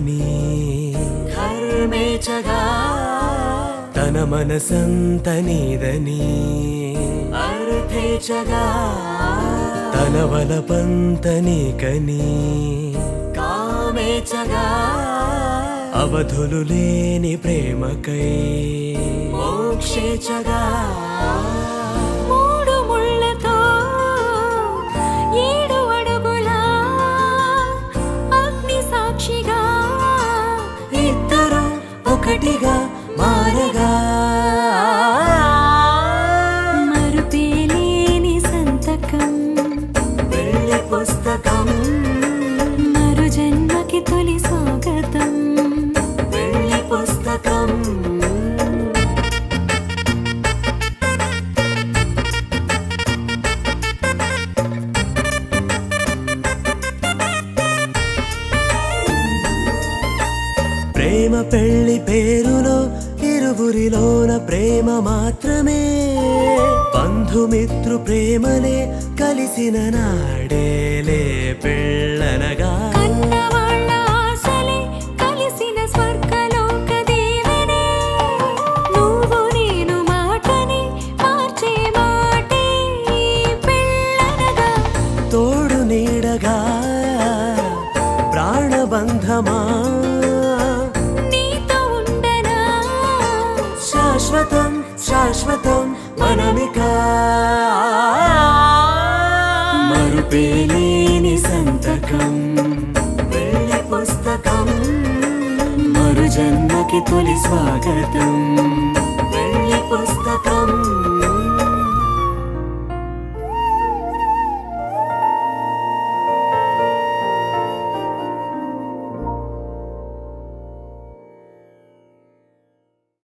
నీదని ధర్మేచగా తన మనసంత నీదని అర్థేచగా తన వలపంత నీకని కామేచగా అవధులు లేని ప్రేమకై మోక్షేచగా మూడు ముళ్ళతో 7 అడుగుల అగ్ని సాక్షిగా ఇద్దరు ఒకటిగా మారగా మరుపేలేని సంతకం పెళ్లి పుస్తకం మరు జన్మకి తొలి స్వాగతం పెళ్లి పుస్తకం ప్రేమ పెళ్లి పేరులో ఇరువురిలోన ప్రేమ మాత్రమే బంధుమిత్రు ప్రేమలే కలిసిన నాడేలే పెళ్ళనగా కన్నవాళ్ళ ఆశలే కలిసిన స్వర్గలోక దీవెనే నువ్వు నేను మాటని మార్చే మాటే పెళ్ళనగా తోడు నీడగా ప్రాణబంధమా నీతో ఉండనా శాశ్వతం శాశ్వతం మనమిక మరుపేలేని సంతకం పెళ్లి పుస్తకం మరు జన్మకి తొలి స్వాగతం పెళ్లి పుస్తకం